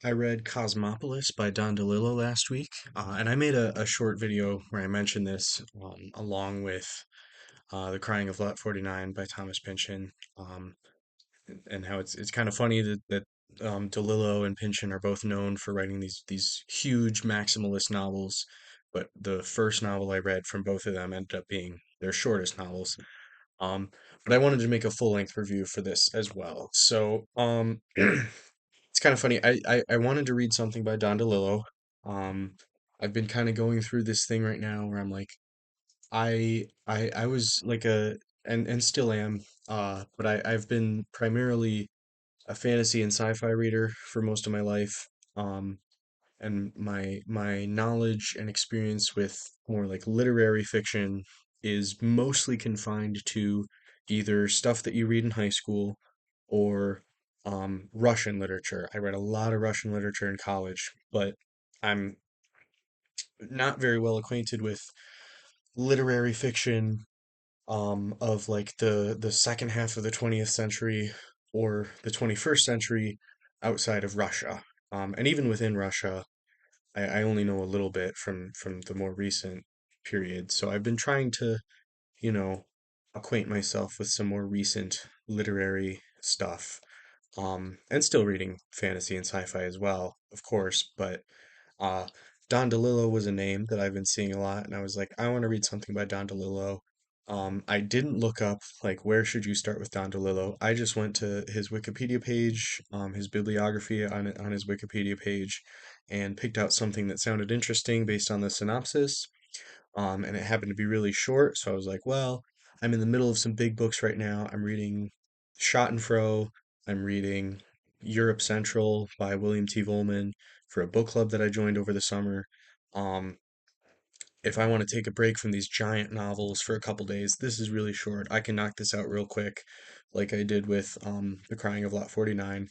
I read Cosmopolis by Don DeLillo last week, and I made a short video where I mentioned this along with The Crying of Lot 49 by Thomas Pynchon, um, and how it's kind of funny that DeLillo and Pynchon are both known for writing these huge maximalist novels, but the first novel I read from both of them ended up being their shortest novels. Um, but I wanted to make a full-length review for this as well. So, it's kind of funny. I wanted to read something by Don DeLillo. Um, I've been kind of going through this thing right now where I'm like, I was like and still am, but I've been primarily a fantasy and sci-fi reader for most of my life. Um, and my knowledge and experience with more like literary fiction is mostly confined to either stuff that you read in high school or Russian literature. I read a lot of Russian literature in college, but I'm not very well acquainted with literary fiction of like the second half of the 20th century or the 21st century outside of Russia. And even within Russia, I only know a little bit from the more recent period. So I've been trying to, you know, acquaint myself with some more recent literary stuff. And still reading fantasy and sci-fi as well, of course, but uh Don DeLillo was a name that I've been seeing a lot, and I was like, I want to read something by Don DeLillo. I didn't look up like where should you start with Don DeLillo. I just went to his Wikipedia page, his bibliography on his Wikipedia page, and picked out something that sounded interesting based on the synopsis. And it happened to be really short, so I was like, well, I'm in the middle of some big books right now. I'm reading Schadenfreude. I'm reading Europe Central by William T. Vollmann for a book club that I joined over the summer. Um, if I want to take a break from these giant novels for a couple days, this is really short. I can knock this out real quick, like I did with The Crying of Lot 49.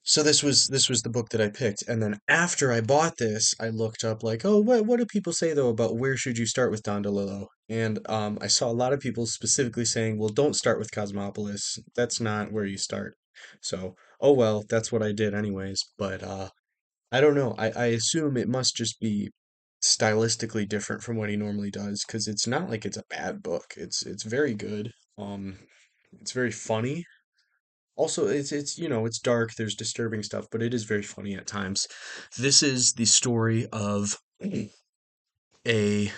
So this was the book that I picked, and then after I bought this, I looked up like, oh, what do people say though about where should you start with Don DeLillo? And I saw a lot of people specifically saying, well, don't start with Cosmopolis. That's not where you start. So, oh well, that's what I did anyways. But I don't know. I assume it must just be stylistically different from what he normally does, because it's not like it's a bad book. It's very good. It's very funny. Also, it's dark, there's disturbing stuff, but it is very funny at times. This is the story of a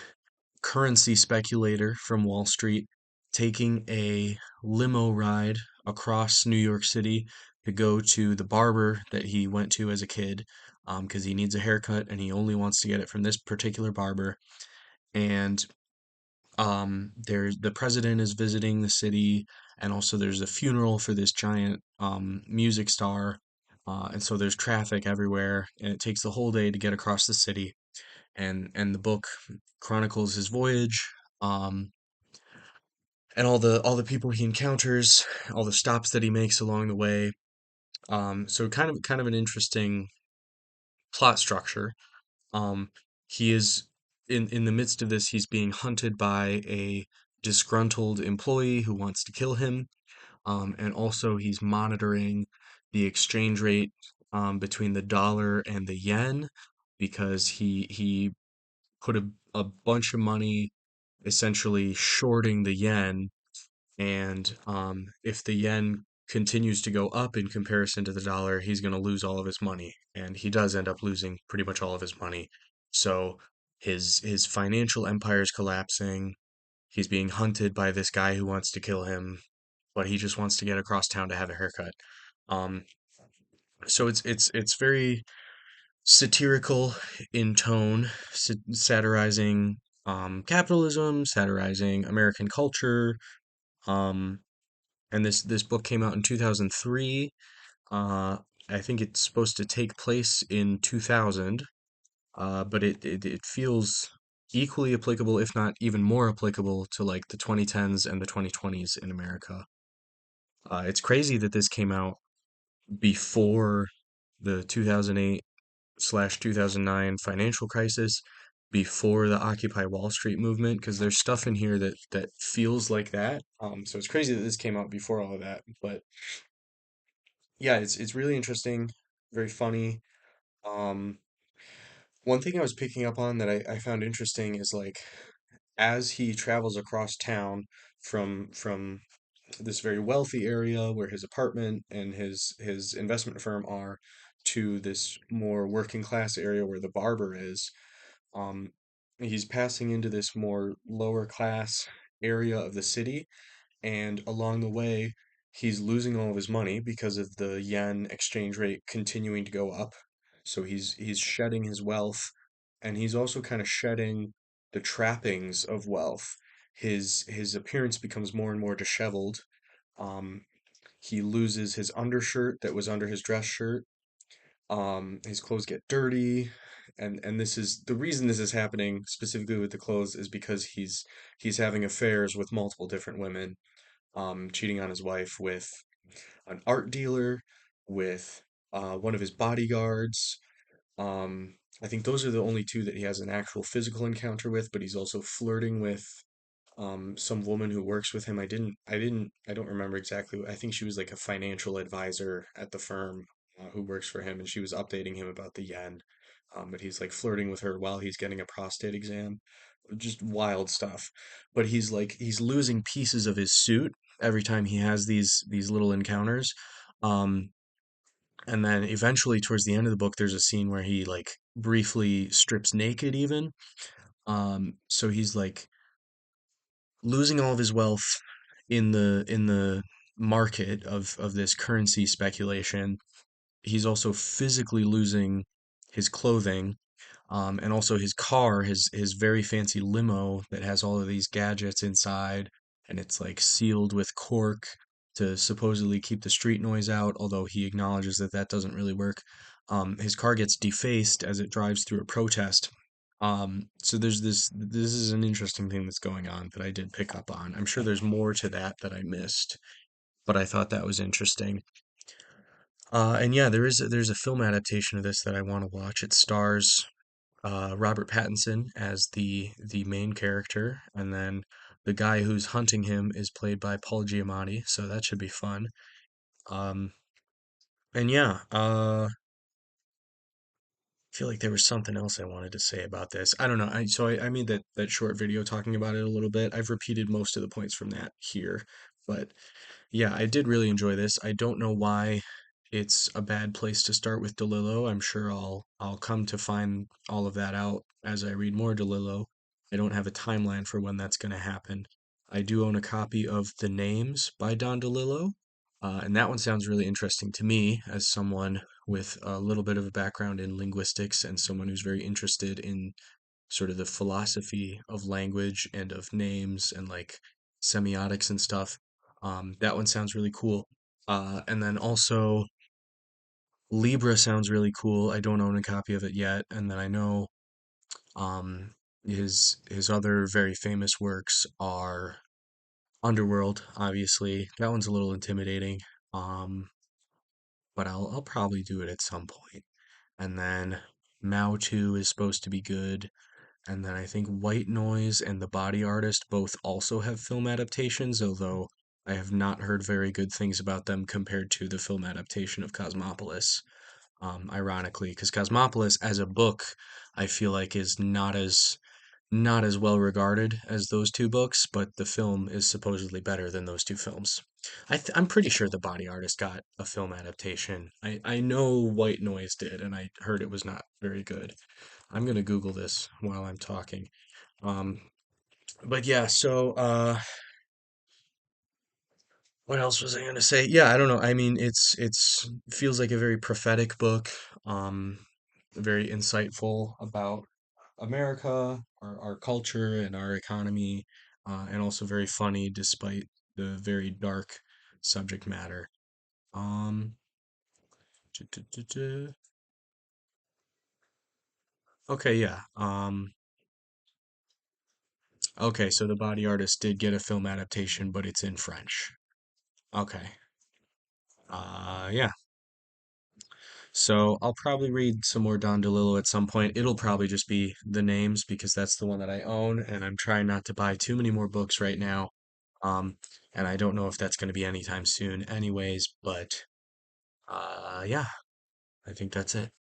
currency speculator from Wall Street taking a limo ride across New York City to go to the barber that he went to as a kid, because he needs a haircut and he only wants to get it from this particular barber. And there's the president is visiting the city, and also there's a funeral for this giant music star, and so there's traffic everywhere, and it takes the whole day to get across the city. And the book chronicles his voyage, um, and all the people he encounters, all the stops that he makes along the way. So kind of an interesting plot structure. Um, he is in the midst of this, he's being hunted by a disgruntled employee who wants to kill him. And also he's monitoring the exchange rate between the dollar and the yen because he put a bunch of money essentially shorting the yen, and if the yen continues to go up in comparison to the dollar, he's going to lose all of his money. And he does end up losing pretty much all of his money. So his financial empire is collapsing. He's being hunted by this guy who wants to kill him, but he just wants to get across town to have a haircut. Um, so it's very satirical in tone, satirizing capitalism, satirizing American culture. Um, and this book came out in 2003. Uh, I think it's supposed to take place in 2000, but it feels equally applicable, if not even more applicable, to like the 2010s and the 2020s in America. It's crazy that this came out before the 2008/2009 financial crisis, before the Occupy Wall Street movement, because there's stuff in here that feels like that. So it's crazy that this came out before all of that, but yeah, it's really interesting. very funny. Um, One thing I was picking up on that I found interesting is like as he travels across town from this very wealthy area where his apartment and his investment firm are to this more working class area where the barber is, um, he's passing into this more lower class area of the city, and along the way, he's losing all of his money because of the yen exchange rate continuing to go up. So he's shedding his wealth, and he's also kind of shedding the trappings of wealth. His appearance becomes more and more disheveled. Um, he loses his undershirt that was under his dress shirt. His clothes get dirty, and this is the reason this is happening specifically with the clothes is because he's having affairs with multiple different women, cheating on his wife with an art dealer, with one of his bodyguards. I think those are the only two that he has an actual physical encounter with, but he's also flirting with some woman who works with him. I don't remember exactly. I think she was like a financial advisor at the firm who works for him, and she was updating him about the yen. But he's like flirting with her while he's getting a prostate exam. Just wild stuff. But he's losing pieces of his suit every time he has these little encounters. Um, and then eventually towards the end of the book, there's a scene where he like briefly strips naked even. So he's like losing all of his wealth in the market of this currency speculation. He's also physically losing his clothing, and also his car, his very fancy limo that has all of these gadgets inside, and it's like sealed with cork to supposedly keep the street noise out, although he acknowledges that that doesn't really work. His car gets defaced as it drives through a protest. So there's this is an interesting thing that's going on that I did pick up on. I'm sure there's more to that I missed, but I thought that was interesting. And yeah, there's a film adaptation of this that I want to watch. It stars Robert Pattinson as the main character, and then the guy who's hunting him is played by Paul Giamatti, so that should be fun. Um, and yeah, I feel like there was something else I wanted to say about this. I don't know. I made that short video talking about it a little bit. I've repeated most of the points from that here, but yeah, I did really enjoy this. I don't know why it's a bad place to start with DeLillo. I'm sure I'll come to find all of that out as I read more DeLillo. I don't have a timeline for when that's going to happen. I do own a copy of The Names by Don DeLillo, and that one sounds really interesting to me as someone with a little bit of a background in linguistics and someone who's very interested in sort of the philosophy of language and of names and like semiotics and stuff. That one sounds really cool. And then also Libra sounds really cool. I don't own a copy of it yet. And then I know um, his other very famous works are Underworld, obviously. That one's a little intimidating. Um, but I'll probably do it at some point. And then Mao 2 is supposed to be good. And then I think White Noise and The Body Artist both also have film adaptations, although I have not heard very good things about them compared to the film adaptation of Cosmopolis. Ironically, because Cosmopolis as a book, I feel like is not as well regarded as those two books, but the film is supposedly better than those two films. I'm pretty sure The Body Artist got a film adaptation. I know White Noise did, and I heard it was not very good. I'm gonna Google this while I'm talking. Um, but yeah, so what else was I gonna say? Yeah, I don't know. I mean, it's feels like a very prophetic book, very insightful about America, our culture, and our economy, and also very funny despite the very dark subject matter. Um, okay, yeah. Okay, so The Body Artist did get a film adaptation, but it's in French. Okay. Yeah. So I'll probably read some more Don DeLillo at some point. It'll probably just be The Names because that's the one that I own, and I'm trying not to buy too many more books right now. Um, and I don't know if that's going to be anytime soon, anyways. But yeah, I think that's it.